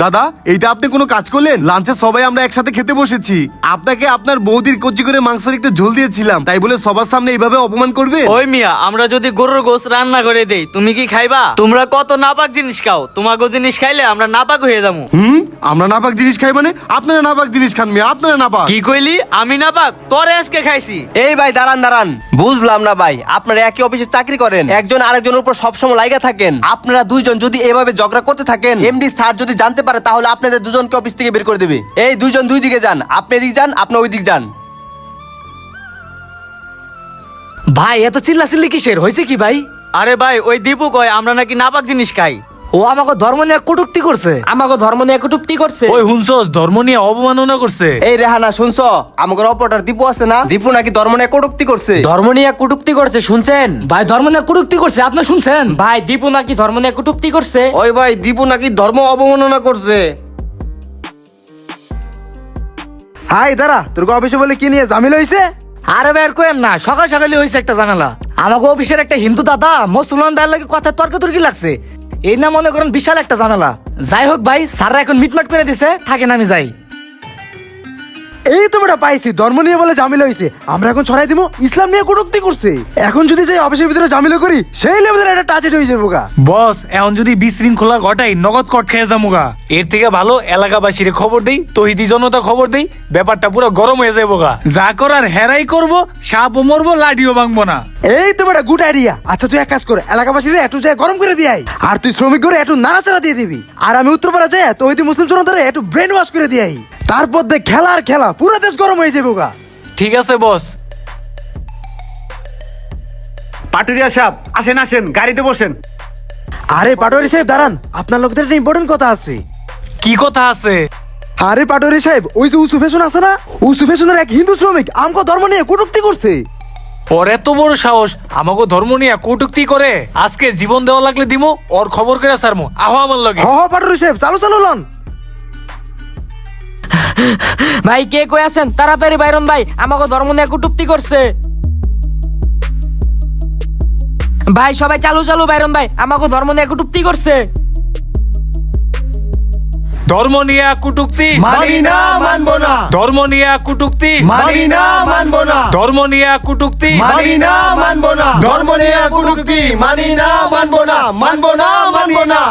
দাদা, এইটা আপনি কোনো কাজ করলেন? লাঞ্চে সবাই আমরা একসাথে খেতে বসেছি, আপনাকে আপনার বৌদির কচি করে মাংসের একটু ঝোল দিয়েছিলাম, তাই বলে সবার সামনে এইভাবে অপমান করবে? ওই মিয়া, আমরা যদি গরুর গোশত রান্না করে দেই তুমি কি খাইবা? তোমরা কত নাপাক জিনিস খাও, তোমাকে জিনিস খাইলে আমরা নাপাক হয়ে যাবো। আমরা নাপাক জিনিস খাই মানে? আপনারা নাপাক জিনিস খান মিয়া, আপনারা নাপাক। কি কইলি? আমি নাপাক? তোরে আজকে খাইছি। এই ভাই দাঁড়ান, বুঝলাম না ভাই, আপনারা একই অফিসে চাকরি করেন, একজন আরেকজনের উপর সবসময় লাইগা থাকেন, আপনারা দুইজন যদি এভাবে ঝগড়া করতে থাকেন, এমডি স্যার যদি জানতে পারে তাহলে আপনাদের দুজনকে অফিস থেকে বের করে দেবে। এই দুইজন দুই দিকে যান, আপনি এদিক যান, আপনি ওই দিক যান। ভাই এত চিল্লাচিল্লি কিসের? হয়েছে কি ভাই? আরে ভাই, ওই দীপু কয় আমরা নাকি নাপাক জিনিস খাই। ও আমাকে ধর্ম নিয়ে কটূক্তি করছে। আমাকে ধর্ম নিয়ে কটূক্তি করছে। ওই হুনছস, ধর্ম নিয়ে অবমাননা করছে। এই রেহানা শুনছো, আমাদের অপরটার দীপু আছে না, দীপু নাকি ধর্ম নিয়ে কটূক্তি করছে। ধর্ম নিয়ে কটূক্তি করছে, শুনছেন? ভাই ধর্ম নিয়ে কটূক্তি করছে, আপনি শুনছেন? ভাই দীপু নাকি ধর্ম নিয়ে কটূক্তি করছে। ওই ভাই, দীপু নাকি ধর্ম অবমাননা করছে। হাই দাঁড়া, তোর অফিসে বলে কি নিয়ে ঝামেলা হয়েছে? আরে ভাই আর কোয়েন না, সকাল সকালই হয়েছে একটা জানালা। আমাকে অফিসের একটা হিন্দু দাদা মুসলমান দাদার লাগে কথা তর্কাতর্কি লাগছে, এই না মনে করেন বিশাল একটা জানালা। যাই হোক ভাই, স্যাররা এখন মিটমাট করে দিছে, থাকেন আমি যাই। এই তো বেটা পাইছি, ধর্ম নিয়ে বলে ঝামেলা হয়েছে, আমরা এখন ছড়াই দিব ইসলাম নিয়ে কটূক্তি করছে। এখন যদি যাই অফিসের ভিতরে ঝামেলা করি, সেই লেভেলের একটা টাচেট হয়ে যাবো গা। বস, এখন যদি বিশৃঙ্খলা ঘটাই নগদ কট খেয়ে যামুগা। এর থেকে ভালো এলাকাবাসীর খবর দেই, তহিদি জনতা খবর দেই, ব্যাপারটা পুরো গরম হয়ে যাবো গা। যা করার হেরাই করবো, সাপও মরবো, লাঠিও ভাঙবো না। এই তো বেটা গুড আইডিয়া। আচ্ছা তুই এক কাজ করে এলাকাবাসীরা একটু যায় গরম করে দিয়ে আই, আর তুই শ্রমিক করে একটু নাড়াচাড়া দিয়ে দিবি, আর আমি উত্তরপাড়া যায় তো ওই মুসলিম জনতারা একটু ব্রেন ওয়াশ করে দিয়ে আই। তারপর দেখ খেলা আর খেলা, পুরো দেশ গরম হয়ে যাবো গা। ঠিক আছে বস। পাটুরিয়া সাহেব, আসেন আসেন, গাড়িতে বসেন। আরে পাটোয়ারি সাহেব দাঁড়ান, আপনার লোকদের একটা ইম্পর্টেন্ট কথা আছে। কি কথা আছে? আরে পাটোয়ারি সাহেব, ওই যে উসু ফ্যাশন আছে না, উসু ফ্যাশনের এক হিন্দু শ্রমিক আমকো ধর্ম নিয়ে কটূক্তি করছে। ওর এত বড় সাহস আমাকে ধর্ম নিয়ে কটূক্তি করে? আজকে জীবন দেওয়া লাগলে দিমু, ওর খবর করে সারমু। আহো আমার লগে। হ পাটোয়ারি সাহেব, চালু চালু লন। ভাই কে কই আছেন? তাড়াতাড়ি বাইরন ভাই, আমাকে ধর্ম নিয়ে কটূক্তি করছে। ভাই সবাই চালু চালু বাইরন ভাই, আমাকে ধর্ম নিয়ে কটূক্তি করছে। ধর্ম নিয়ে কটূক্তি মানি না, মানবো না। ধর্ম নিয়ে কটূক্তি মানি না, মানবো না। ধর্ম নিয়ে কটূক্তি মানি না, মানবো না। ধর্ম নিয়ে কটূক্তি মানি না, মানবো না, মানবো না, মানবো না।